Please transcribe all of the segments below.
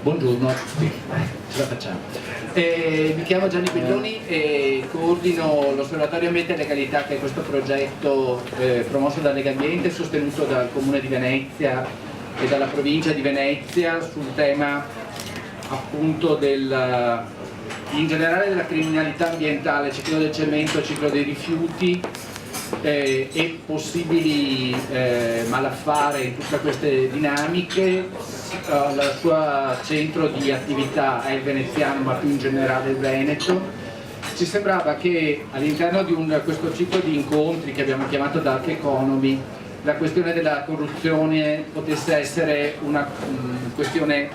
Buongiorno a tutti, ce la facciamo. Mi chiamo Gianni Belloni e coordino l'Osservatorio Ambiente e Legalità, che è questo progetto promosso da Legambiente, sostenuto dal Comune di Venezia e dalla provincia di Venezia sul tema appunto in generale della criminalità ambientale, ciclo del cemento, ciclo dei rifiuti e possibili malaffare in tutte queste dinamiche. Il suo centro di attività è il veneziano, ma più in generale il Veneto. Ci sembrava che all'interno di questo ciclo di incontri che abbiamo chiamato Dark Economy, la questione della corruzione potesse essere una questione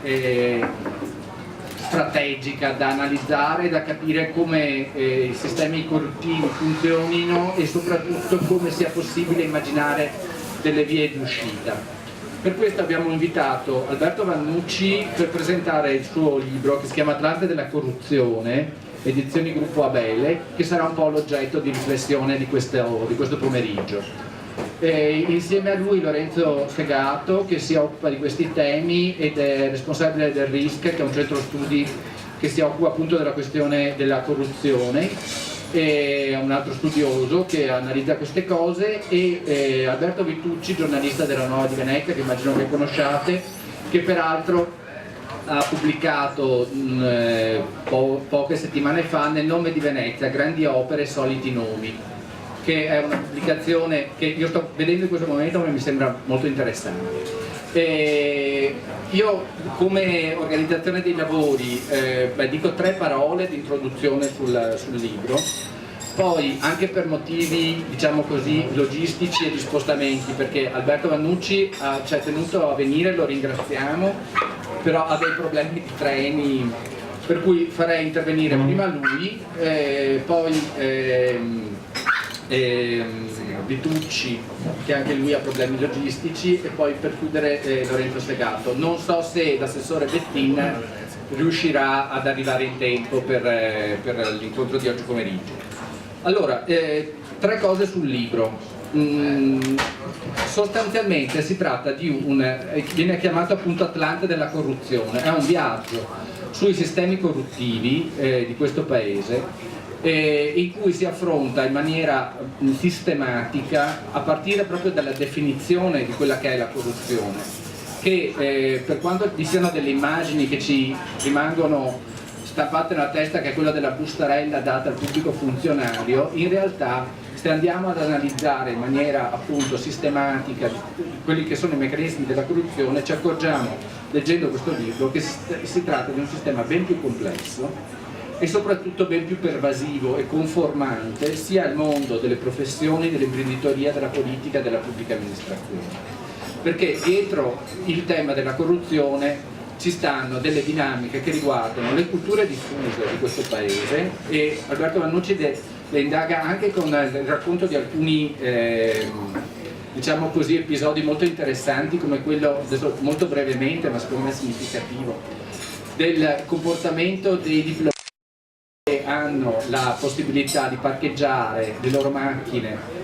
strategica da analizzare, da capire come i sistemi corruttivi funzionino e soprattutto come sia possibile immaginare delle vie di uscita. Per questo abbiamo invitato Alberto Vannucci per presentare il suo libro che si chiama Atlante della corruzione, edizioni Gruppo Abele, che sarà un po' l'oggetto di riflessione di questo pomeriggio. Insieme a lui Lorenzo Segato, che si occupa di questi temi ed è responsabile del RISC, che è un centro studi che si occupa appunto della questione della corruzione, è un altro studioso che analizza queste cose, e Alberto Vitucci, giornalista della Nuova di Venezia, che immagino che conosciate, che peraltro ha pubblicato poche settimane fa Nel nome di Venezia, grandi opere e soliti nomi, che è una pubblicazione che io sto vedendo in questo momento e mi sembra molto interessante. Io come organizzazione dei lavori dico 3 parole di introduzione sul libro, poi anche per motivi diciamo così logistici e di spostamenti, perché Alberto Vannucci ci ha tenuto a venire, lo ringraziamo, però ha dei problemi di treni, per cui farei intervenire prima lui, poi Vitucci, che anche lui ha problemi logistici, e poi per chiudere Lorenzo Segato. Non so se l'assessore Bettin riuscirà ad arrivare in tempo per l'incontro di oggi pomeriggio. Allora, 3 cose sul libro. Sostanzialmente si tratta di viene chiamato appunto Atlante della corruzione, è un viaggio sui sistemi corruttivi di questo paese, in cui si affronta in maniera sistematica, a partire proprio dalla definizione di quella che è la corruzione, che per quanto vi siano delle immagini che ci rimangono stampate nella testa, che è quella della bustarella data al pubblico funzionario, in realtà se andiamo ad analizzare in maniera appunto sistematica quelli che sono i meccanismi della corruzione, ci accorgiamo, leggendo questo libro, che si tratta di un sistema ben più complesso e soprattutto ben più pervasivo e conformante sia al mondo delle professioni, dell'imprenditoria, della politica e della pubblica amministrazione. Perché dietro il tema della corruzione ci stanno delle dinamiche che riguardano le culture diffuse di questo paese, e Alberto Vannucci le indaga anche con il racconto di alcuni diciamo così, episodi molto interessanti, come quello, adesso molto brevemente ma secondo me significativo, del comportamento dei diplomati che hanno la possibilità di parcheggiare le loro macchine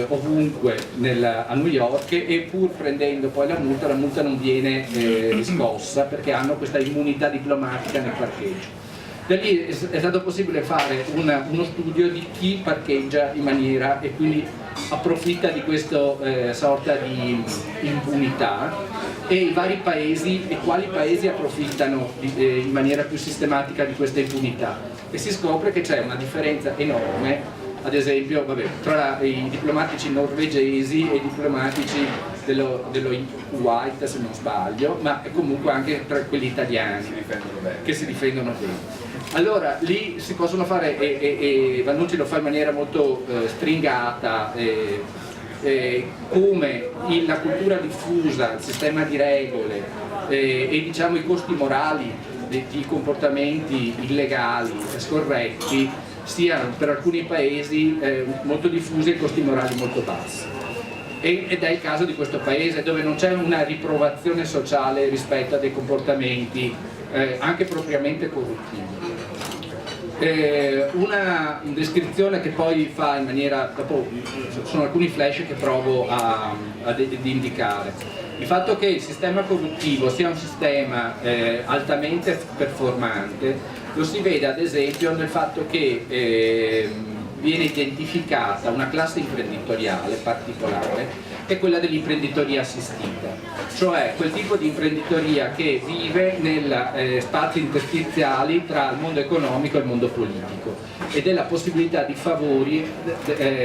ovunque a New York, e pur prendendo poi la multa non viene riscossa perché hanno questa immunità diplomatica nel parcheggio. Da lì è stato possibile fare uno studio di chi parcheggia in maniera e quindi approfitta di questa sorta di impunità, e i vari paesi e quali paesi approfittano in maniera più sistematica di questa impunità, e si scopre che c'è una differenza enorme, ad esempio tra i diplomatici norvegesi e i diplomatici dello Kuwait, se non sbaglio, ma comunque anche tra quelli italiani che si difendono bene. Allora lì si possono fare, e Vannucci lo fa in maniera molto stringata, come la cultura diffusa, il sistema di regole e diciamo i costi morali di comportamenti illegali e scorretti siano per alcuni paesi molto diffusi e costi morali molto bassi. Ed è il caso di questo paese, dove non c'è una riprovazione sociale rispetto a dei comportamenti anche propriamente corruttivi. Una descrizione che poi fa in maniera, dopo sono alcuni flash che provo ad indicare. Il fatto che il sistema corruttivo sia un sistema altamente performante lo si vede ad esempio nel fatto che viene identificata una classe imprenditoriale particolare, che è quella dell'imprenditoria assistita, cioè quel tipo di imprenditoria che vive nei spazi interstiziali tra il mondo economico e il mondo politico e della possibilità di favori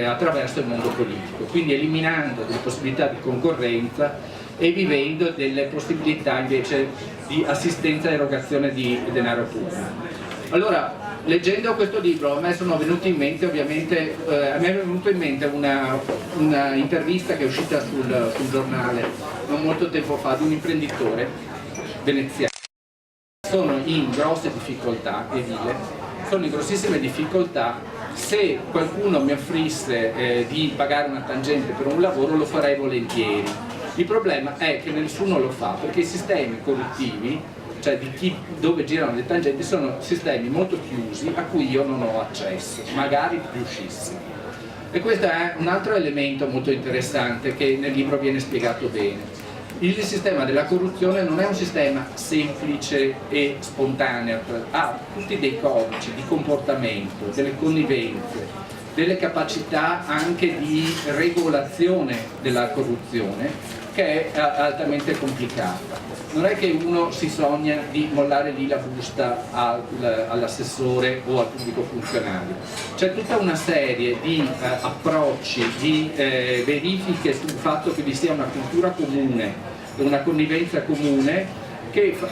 attraverso il mondo politico, quindi eliminando delle possibilità di concorrenza e vivendo delle possibilità invece di assistenza e erogazione di denaro pubblico. Allora, leggendo questo libro a me sono venuti in mente ovviamente, a me è venuta in mente una intervista che è uscita sul giornale non molto tempo fa di un imprenditore veneziano. Sono in grosse difficoltà edile, sono in grossissime difficoltà. Se qualcuno mi offrisse di pagare una tangente per un lavoro lo farei volentieri. Il problema è che nessuno lo fa perché i sistemi corruttivi, cioè dove girano le tangenti, sono sistemi molto chiusi a cui io non ho accesso, magari riuscissi. E questo è un altro elemento molto interessante che nel libro viene spiegato bene. Il sistema della corruzione non è un sistema semplice e spontaneo, ha tutti dei codici di comportamento, delle connivenze, delle capacità anche di regolazione della corruzione che è altamente complicata. Non è che uno si sogna di mollare lì la busta all'assessore o al pubblico funzionario. C'è tutta una serie di approcci, di verifiche sul fatto che vi sia una cultura comune, una connivenza comune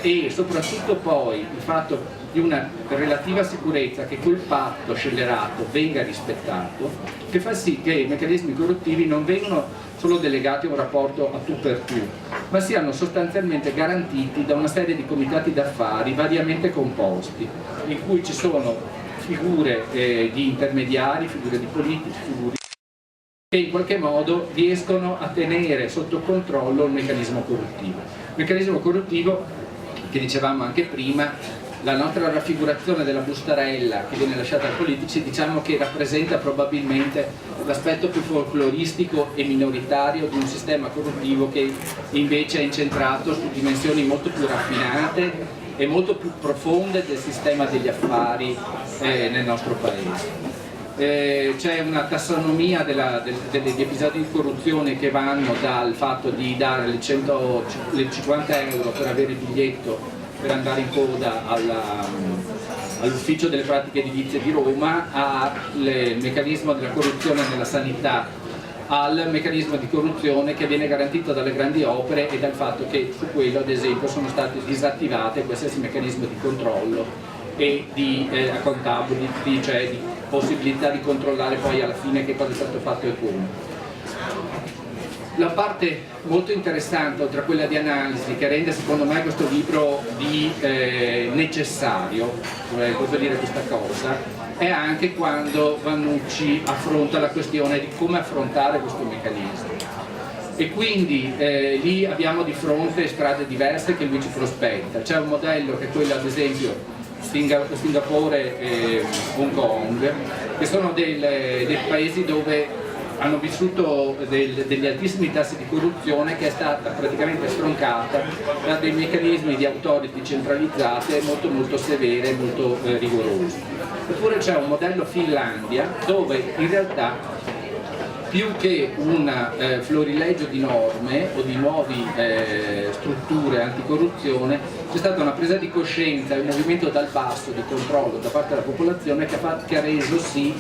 e soprattutto poi il fatto di una relativa sicurezza che quel patto scellerato venga rispettato, che fa sì che i meccanismi corruttivi non vengano solo delegati a un rapporto a tu per tu, ma siano sostanzialmente garantiti da una serie di comitati d'affari variamente composti, in cui ci sono figure di intermediari, figure di politici, figure che in qualche modo riescono a tenere sotto controllo il meccanismo corruttivo. Il meccanismo corruttivo, che dicevamo anche prima, la nostra raffigurazione della bustarella che viene lasciata ai politici, diciamo che rappresenta probabilmente l'aspetto più folcloristico e minoritario di un sistema corruttivo che invece è incentrato su dimensioni molto più raffinate e molto più profonde del sistema degli affari nel nostro paese. C'è una tassonomia degli episodi di corruzione che vanno dal fatto di dare le 50 euro per avere il biglietto per andare in coda all'ufficio delle pratiche edilizie di Roma, al meccanismo della corruzione nella sanità, al meccanismo di corruzione che viene garantito dalle grandi opere e dal fatto che su quello ad esempio sono state disattivate qualsiasi meccanismo di controllo e di accountability, cioè di possibilità di controllare poi alla fine che cosa è stato fatto e come. La parte molto interessante, oltre a quella di analisi, che rende secondo me questo libro necessario, cosa dire questa cosa, è anche quando Vannucci affronta la questione di come affrontare questo meccanismo. E quindi lì abbiamo di fronte strade diverse che lui ci prospetta. C'è un modello che è quello ad esempio Singapore e Hong Kong, che sono dei paesi dove hanno vissuto degli altissimi tassi di corruzione che è stata praticamente stroncata da dei meccanismi di authority centralizzate molto molto severe e molto rigorosi. Eppure c'è un modello Finlandia dove in realtà più che un florilegio di norme o di nuove strutture anticorruzione, c'è stata una presa di coscienza e un movimento dal basso di controllo da parte della popolazione che ha reso sì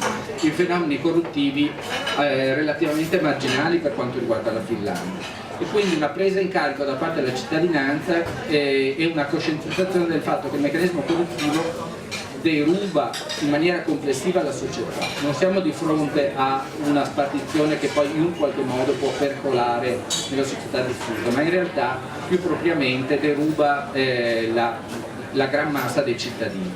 i fenomeni corruttivi relativamente marginali per quanto riguarda la Finlandia. E quindi una presa in carico da parte della cittadinanza e una coscientizzazione del fatto che il meccanismo corruttivo deruba in maniera complessiva la società. Non siamo di fronte a una spartizione che poi in qualche modo può percolare nella società diffusa, ma in realtà più propriamente deruba la gran massa dei cittadini.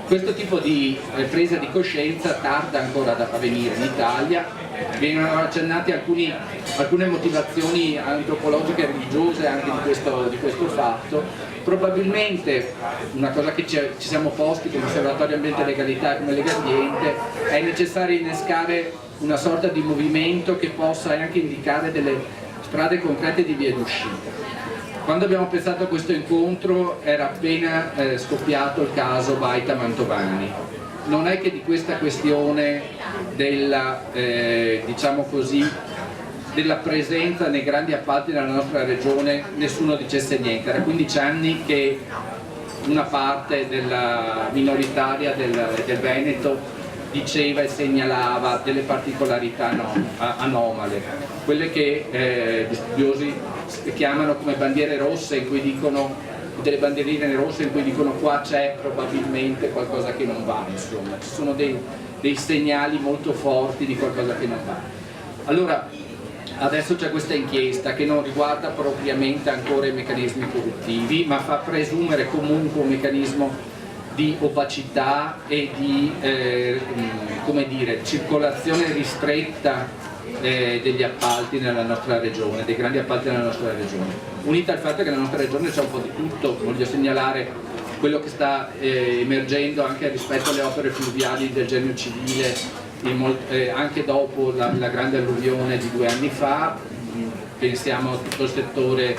Questo tipo di presa di coscienza tarda ancora ad avvenire in Italia, vengono accennate alcune motivazioni antropologiche e religiose anche di questo fatto. Probabilmente una cosa che ci siamo posti come Osservatorio Ambiente e Legalità e come Lega Ambiente è necessario innescare una sorta di movimento che possa anche indicare delle strade concrete di via d'uscita. quando abbiamo pensato a questo incontro era appena scoppiato il caso Baita Mantovani. Non è che di questa questione della, diciamo così, della presenza nei grandi appalti nella nostra regione nessuno dicesse niente. Era 15 anni che una parte della minoritaria del Veneto diceva e segnalava delle particolarità anomale, quelle che gli studiosi chiamano come bandiere rosse, in cui dicono, delle bandierine rosse in cui dicono qua c'è probabilmente qualcosa che non va, insomma, ci sono dei segnali molto forti di qualcosa che non va. Allora, adesso c'è questa inchiesta che non riguarda propriamente ancora i meccanismi corruttivi, ma fa presumere comunque un meccanismo di opacità e di come dire, circolazione ristretta degli appalti nella nostra regione, dei grandi appalti nella nostra regione, unita al fatto che nella nostra regione c'è un po' di tutto. Voglio segnalare quello che sta emergendo anche rispetto alle opere fluviali del genio civile, anche dopo la grande alluvione di 2 anni fa. Pensiamo a tutto il settore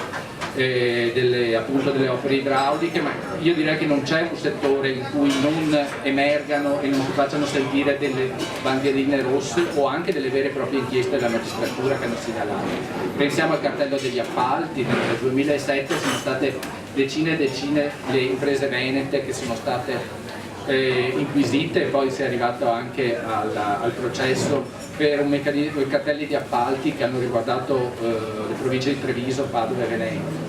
appunto delle opere idrauliche, ma io direi che non c'è un settore in cui non emergano e non si facciano sentire delle bandierine rosse o anche delle vere e proprie inchieste della magistratura che hanno segnalato. Pensiamo al cartello degli appalti. Nel 2007 sono state decine e decine le imprese venete che sono state inquisite, e poi si è arrivato anche al processo per i cartelli di appalti che hanno riguardato le province di Treviso, Padova e Veneto.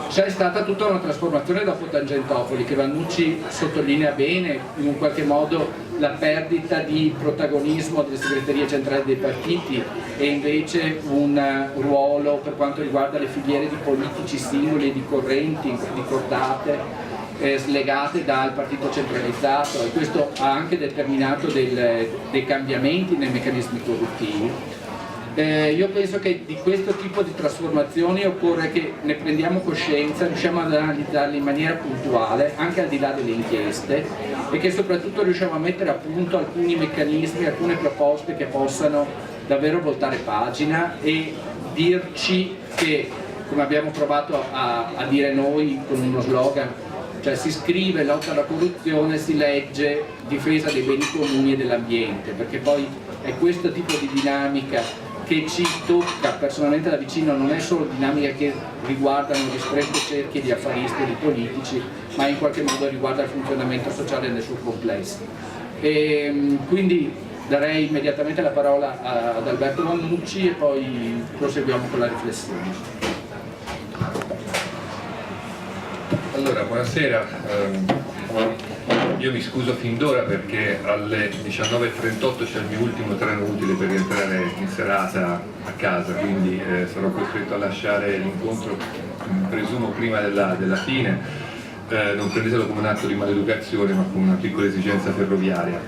C'è stata tutta una trasformazione dopo Tangentopoli che Vannucci sottolinea bene, in un qualche modo la perdita di protagonismo delle segreterie centrali dei partiti e invece un ruolo per quanto riguarda le filiere di politici singoli e di correnti, di cordate slegate dal partito centralizzato, e questo ha anche determinato dei cambiamenti nei meccanismi corruttivi. Io penso che di questo tipo di trasformazioni occorre che ne prendiamo coscienza, riusciamo ad analizzarle in maniera puntuale, anche al di là delle inchieste, e che soprattutto riusciamo a mettere a punto alcuni meccanismi, alcune proposte che possano davvero voltare pagina e dirci che, come abbiamo provato a dire noi con uno slogan, cioè si scrive lotta alla corruzione, si legge difesa dei beni comuni e dell'ambiente, perché poi è questo tipo di dinamica che ci tocca personalmente da vicino, non è solo dinamica che riguardano ristrette cerchie di affaristi e di politici, ma in qualche modo riguarda il funzionamento sociale nel suo complesso. Quindi darei immediatamente la parola ad Alberto Vannucci e poi proseguiamo con la riflessione. Allora, buonasera, io mi scuso fin d'ora perché alle 19:38 c'è il mio ultimo treno utile per rientrare in serata a casa, quindi sarò costretto a lasciare l'incontro, presumo, prima della fine. Non prendetelo come un atto di maleducazione, ma come una piccola esigenza ferroviaria.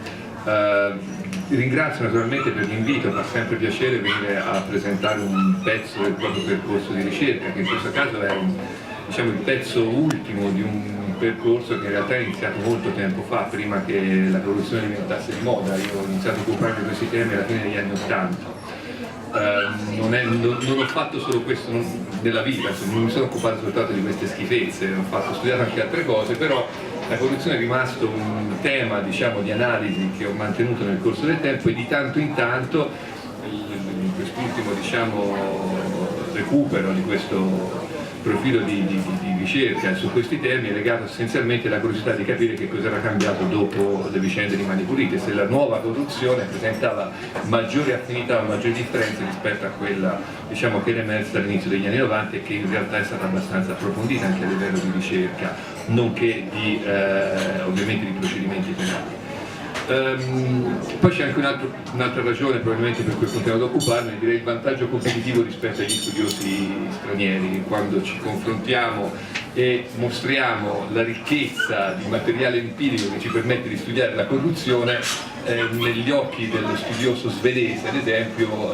Ringrazio naturalmente per l'invito, fa sempre piacere venire a presentare un pezzo del proprio percorso di ricerca, che in questo caso è diciamo, il pezzo ultimo di un percorso che in realtà è iniziato molto tempo fa, prima che la corruzione diventasse di moda. Io ho iniziato a occuparmi di questi temi alla fine degli anni '80. Non ho fatto solo questo nella vita, non mi sono occupato soltanto di queste schifezze, ho studiato anche altre cose, però la corruzione è rimasto un tema, diciamo, di analisi che ho mantenuto nel corso del tempo, e di tanto in tanto in quest'ultimo, diciamo, recupero di questo profilo di ricerca su questi temi è legato essenzialmente alla curiosità di capire che cosa era cambiato dopo le vicende di Mani Pulite, se la nuova corruzione presentava maggiori affinità o maggiori differenze rispetto a quella, diciamo, che era emersa all'inizio degli anni '90 e che in realtà è stata abbastanza approfondita anche a livello di ricerca, nonché ovviamente di procedimenti penali. Poi c'è anche un'altra ragione probabilmente per cui continuo ad occuparmi, direi il vantaggio competitivo rispetto agli studiosi stranieri. Quando ci confrontiamo e mostriamo la ricchezza di materiale empirico che ci permette di studiare la corruzione, negli occhi dello studioso svedese ad esempio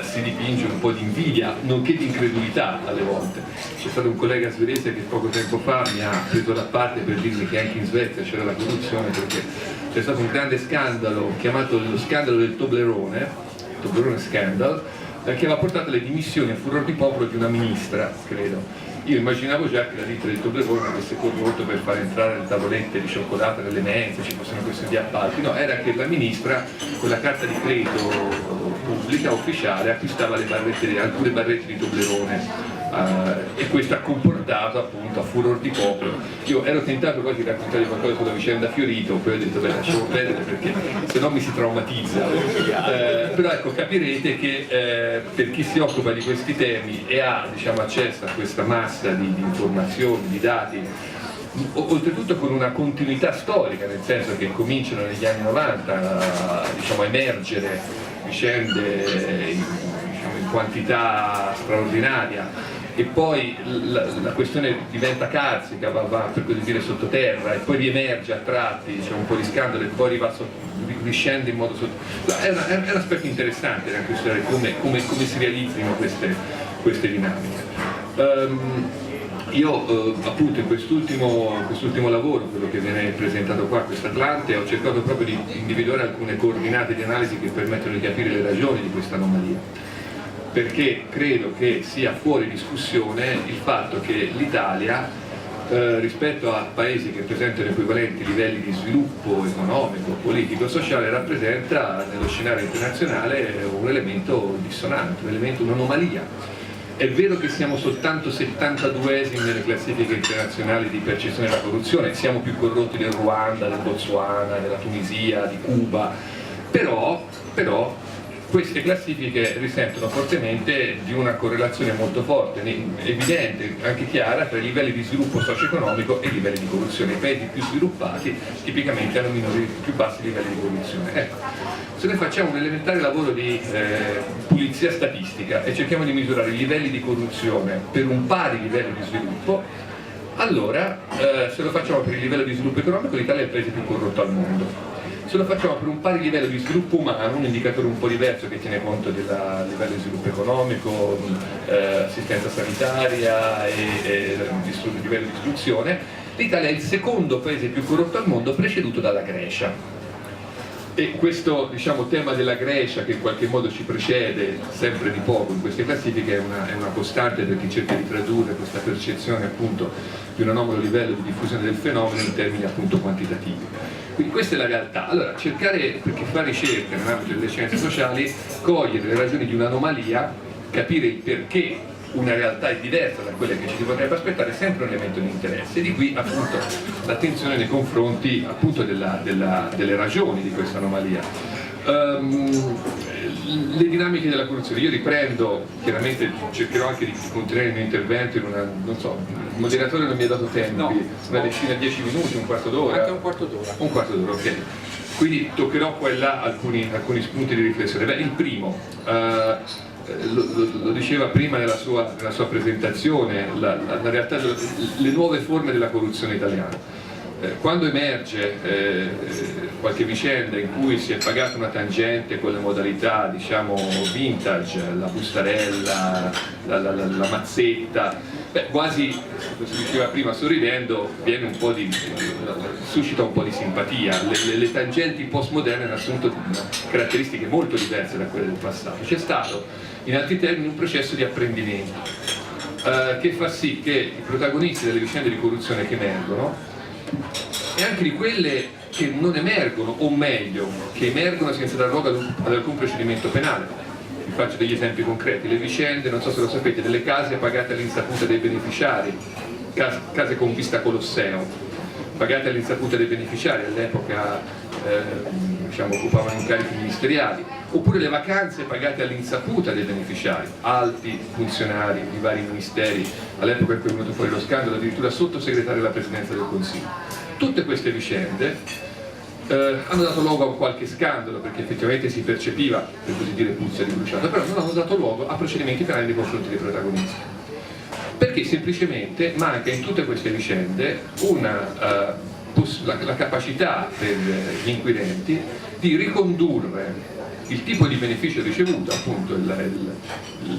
si dipinge un po' di invidia, nonché di incredulità alle volte. C'è stato un collega svedese che poco tempo fa mi ha preso da parte per dirmi che anche in Svezia c'era la corruzione, perché c'è stato un grande scandalo chiamato lo scandalo del Toblerone Scandal, che aveva portato alle dimissioni a furor di popolo di una ministra, credo. Io immaginavo già che la ditta di Toblerone avesse corrotto per far entrare le tavolette di cioccolata nelle mense, ci fossero questi di appalti. No, era che la ministra con la carta di credito pubblica ufficiale acquistava alcune barrette di Toblerone. E questo ha comportato appunto a furor di popolo. Io ero tentato quasi di raccontare qualcosa sulla vicenda Fiorito, poi ho detto beh, lasciamo perdere perché se no mi si traumatizza. Però ecco, capirete che per chi si occupa di questi temi e ha, diciamo, accesso a questa massa di informazioni, di dati, oltretutto con una continuità storica, nel senso che cominciano negli anni 90 diciamo, a emergere vicende in quantità straordinaria, e poi la questione diventa carsica, va per così dire sottoterra, e poi riemerge a tratti, diciamo, un po' di scandalo, e poi riscende in modo è un aspetto interessante anche studiare come si realizzino queste dinamiche. Io appunto in quest'ultimo lavoro, quello che viene presentato qua, questo Atlante, ho cercato proprio di individuare alcune coordinate di analisi che permettono di capire le ragioni di questa anomalia, perché credo che sia fuori discussione il fatto che l'Italia rispetto a paesi che presentano equivalenti livelli di sviluppo economico, politico, sociale, rappresenta nello scenario internazionale un elemento dissonante, un'anomalia. È vero che siamo soltanto 72esimi nelle classifiche internazionali di percezione della corruzione, siamo più corrotti del Ruanda, del Botswana, della Tunisia, di Cuba, però queste classifiche risentono fortemente di una correlazione molto forte, evidente, anche chiara, tra i livelli di sviluppo socio-economico e i livelli di corruzione. I paesi più sviluppati tipicamente hanno più bassi livelli di corruzione. Ecco, se noi facciamo un elementare lavoro di pulizia statistica e cerchiamo di misurare i livelli di corruzione per un pari livello di sviluppo, allora se lo facciamo per il livello di sviluppo economico, l'Italia è il paese più corrotto al mondo. Se lo facciamo per un pari livello di sviluppo umano, un indicatore un po' diverso che tiene conto del livello di sviluppo economico, assistenza sanitaria e livello di istruzione, l'Italia è il secondo paese più corrotto al mondo, preceduto dalla Grecia. E questo, diciamo, tema della Grecia, che in qualche modo ci precede sempre di poco in queste classifiche, è una costante per chi cerca di tradurre questa percezione appunto di un anomalo livello di diffusione del fenomeno in termini appunto quantitativi. Quindi questa è la realtà. Allora, cercare, per chi fa ricerca nell'ambito delle scienze sociali, cogliere le ragioni di un'anomalia, capire il perché una realtà è diversa da quella che ci si potrebbe aspettare, è sempre un elemento di interesse, e di qui appunto l'attenzione nei confronti appunto delle ragioni di questa anomalia. Le dinamiche della corruzione, io riprendo, chiaramente cercherò anche di continuare il mio intervento in una, non so, il moderatore non mi ha dato tempo, no, una decina, 10 minuti, un quarto d'ora? Anche un quarto d'ora. Un quarto d'ora, ok. Quindi toccherò qua e là alcuni spunti di riflessione. Beh, il primo, lo diceva prima nella sua presentazione, la realtà, le nuove forme della corruzione italiana. Quando emerge qualche vicenda in cui si è pagata una tangente con le modalità, diciamo, vintage, la bustarella, la mazzetta, beh, quasi, come si diceva prima sorridendo, suscita un po' di simpatia. Le tangenti postmoderne hanno assunto caratteristiche molto diverse da quelle del passato. C'è stato, in altri termini, un processo di apprendimento che fa sì che i protagonisti delle vicende di corruzione che emergono, e anche di quelle che non emergono, o meglio, che emergono senza dar luogo ad alcun procedimento penale. Vi faccio degli esempi concreti: le vicende, non so se lo sapete, delle case pagate all'insaputa dei beneficiari, case con vista Colosseo, pagate all'insaputa dei beneficiari, all'epoca diciamo, occupavano incarichi ministeriali, oppure le vacanze pagate all'insaputa dei beneficiari, alti funzionari di vari ministeri, all'epoca in cui è venuto fuori lo scandalo, addirittura sottosegretario della Presidenza del Consiglio. Tutte queste vicende hanno dato luogo a qualche scandalo, perché effettivamente si percepiva, per così dire, puzza di bruciato, però non hanno dato luogo a procedimenti penali nei confronti dei protagonisti, perché semplicemente manca in tutte queste vicende la capacità per gli inquirenti di ricondurre il tipo di beneficio ricevuto, appunto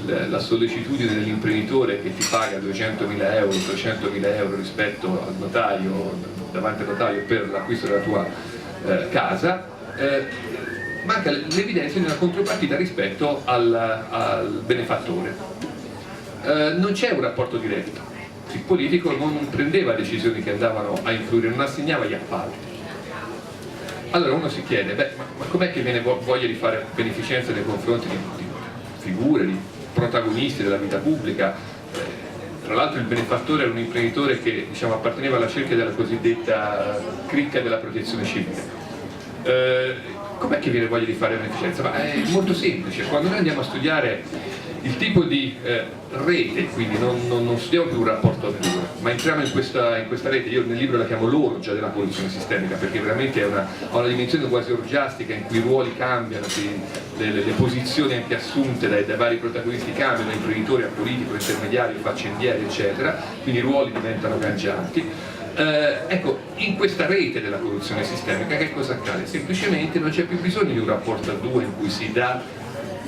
la sollecitudine dell'imprenditore che ti paga 200.000 euro, 300.000 euro rispetto al notaio, davanti al notaio per l'acquisto della tua casa, manca l'evidenza di una contropartita rispetto al benefattore. Non c'è un rapporto diretto, il politico non prendeva decisioni che andavano a influire, non assegnava gli appalti. Allora uno si chiede, ma com'è che viene voglia di fare beneficenza nei confronti di figure, di protagonisti della vita pubblica? Tra l'altro il benefattore era un imprenditore che, diciamo, apparteneva alla cerchia della cosiddetta cricca della protezione civile. Com'è che viene voglia di fare beneficenza? Ma è molto semplice, quando noi andiamo a studiare il tipo di rete, quindi non studiamo più un rapporto a due, ma entriamo in questa rete. Io nel libro la chiamo l'orgia della corruzione sistemica, perché veramente ha una dimensione quasi orgiastica in cui i ruoli cambiano, le posizioni anche assunte dai vari protagonisti cambiano, da imprenditore a politico, intermediario, faccendieri, eccetera, quindi i ruoli diventano cangianti. Ecco, in questa rete della corruzione sistemica che cosa accade? Semplicemente non c'è più bisogno di un rapporto a due in cui si dà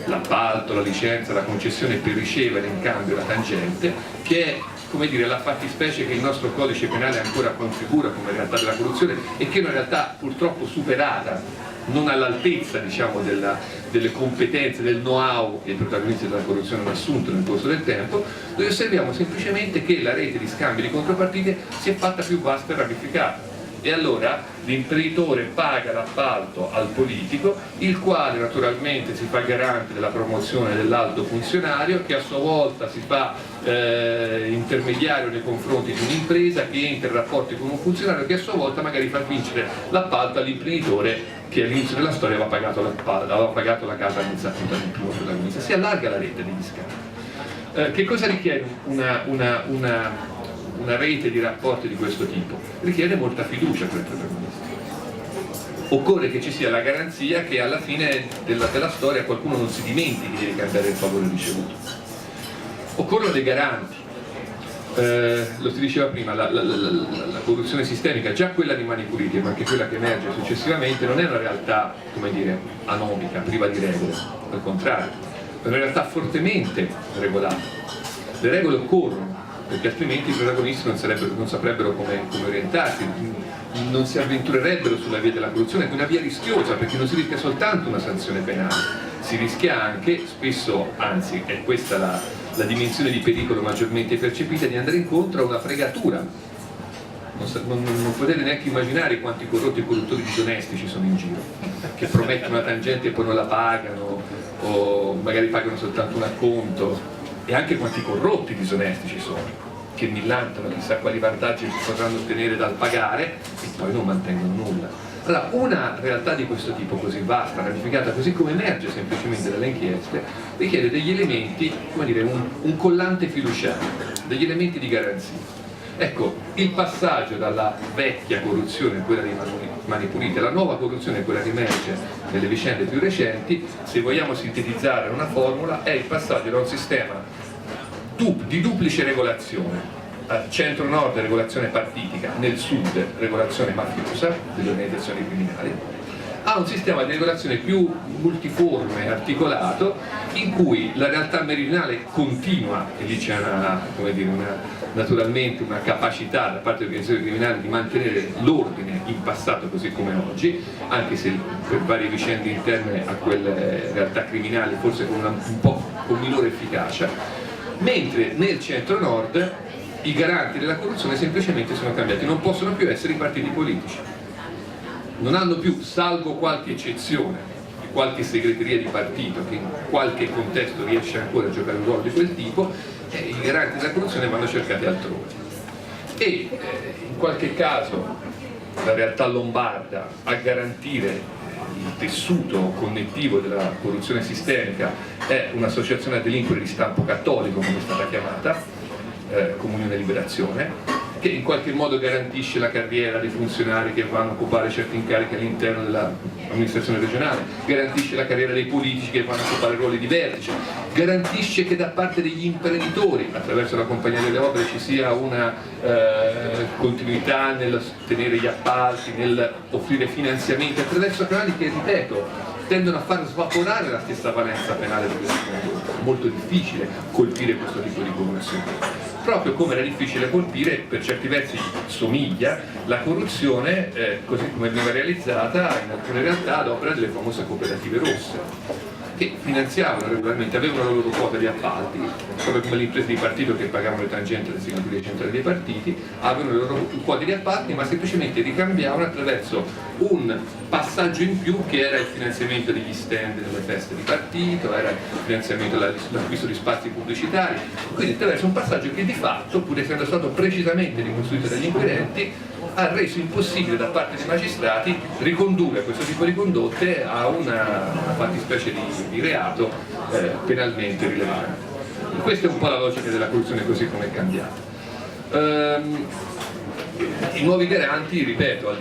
l'appalto, la licenza, la concessione per ricevere in cambio la tangente, che è, come dire, la fattispecie che il nostro codice penale ancora configura come realtà della corruzione e che è una realtà purtroppo superata, non all'altezza, diciamo, delle competenze, del know-how che i protagonisti della corruzione hanno assunto nel corso del tempo. Noi osserviamo semplicemente che la rete di scambi di contropartite si è fatta più vasta e ramificata. E allora l'imprenditore paga l'appalto al politico, il quale naturalmente si fa garante della promozione dell'alto funzionario, che a sua volta si fa intermediario nei confronti di un'impresa, che entra in rapporti con un funzionario, che a sua volta magari fa vincere l'appalto all'imprenditore che all'inizio della storia aveva pagato la casa iniziativa del primo protagonista. Si allarga la rete degli scambi. Che cosa richiede una rete di rapporti di questo tipo? Richiede molta fiducia per i protagonisti. Occorre che ci sia la garanzia che alla fine della storia qualcuno non si dimentichi di ricambiare il favore ricevuto. Occorrono dei garanti. Lo si diceva prima, la corruzione sistemica, già quella di Mani Pulite, ma anche quella che emerge successivamente, non è una realtà, come dire, anomica, priva di regole, al contrario, è una realtà fortemente regolata. Le regole occorrono, perché altrimenti i protagonisti non saprebbero come orientarsi, non si avventurerebbero sulla via della corruzione, che è una via rischiosa, perché non si rischia soltanto una sanzione penale, si rischia anche, spesso, anzi è questa la dimensione di pericolo maggiormente percepita, di andare incontro a una fregatura. Non potete neanche immaginare quanti corrotti e corruttori disonesti ci sono in giro, che promettono una tangente e poi non la pagano, o magari pagano soltanto un acconto. E anche quanti corrotti disonesti ci sono, che millantano chissà quali vantaggi potranno ottenere dal pagare e poi non mantengono nulla. Allora, una realtà di questo tipo così vasta, ramificata, così come emerge semplicemente dalle inchieste, richiede degli elementi, come dire, un collante fiduciario, degli elementi di garanzia. Ecco, il passaggio dalla vecchia corruzione, quella di Mani Pulite, alla nuova corruzione, quella che emerge nelle vicende più recenti, se vogliamo sintetizzare una formula, è il passaggio da un sistema di duplice regolazione, centro-nord regolazione partitica, nel sud regolazione mafiosa delle organizzazioni criminali, a un sistema di regolazione più multiforme, articolato, in cui la realtà meridionale continua, e lì c'è naturalmente una capacità da parte delle organizzazioni criminali di mantenere l'ordine in passato così come oggi, anche se per varie vicende interne a quelle realtà criminali forse con un po' con minore efficacia, mentre nel centro-nord i garanti della corruzione semplicemente sono cambiati, non possono più essere i partiti politici. Non hanno più, salvo qualche eccezione, qualche segreteria di partito che in qualche contesto riesce ancora a giocare un ruolo di quel tipo, i garanti della corruzione vanno cercati altrove. E in qualche caso la realtà lombarda a garantire il tessuto connettivo della corruzione sistemica è un'associazione a delinquere di stampo cattolico, come è stata chiamata, Comunione Liberazione, che in qualche modo garantisce la carriera dei funzionari che vanno a occupare certi incarichi all'interno dell'amministrazione regionale, garantisce la carriera dei politici che vanno a occupare ruoli di vertice, garantisce che da parte degli imprenditori, attraverso la Compagnia delle Opere, ci sia una continuità nel tenere gli appalti, nel offrire finanziamenti attraverso canali che, ripeto, tendono a far svaporare la stessa valenza penale di questo mondo. È molto difficile colpire questo tipo di corruzione. proprio come era difficile colpire, per certi versi somiglia, la corruzione così come veniva realizzata in alcune realtà ad opera delle famose cooperative rosse, che finanziavano regolarmente, avevano la loro quota di appalti, proprio come le imprese di partito che pagavano le tangenti alle segreterie centrali dei partiti, avevano le loro quote di appalti, ma semplicemente ricambiavano attraverso un passaggio in più che era il finanziamento degli stand delle feste di partito, era il finanziamento dell'acquisto di spazi pubblicitari, quindi attraverso un passaggio che di fatto, pur essendo stato precisamente ricostruito dagli inquirenti, ha reso impossibile da parte dei magistrati ricondurre questo tipo di condotte a una fattispecie di reato penalmente rilevante. Questa è un po' la logica della corruzione così come è cambiata. I nuovi garanti, ripeto,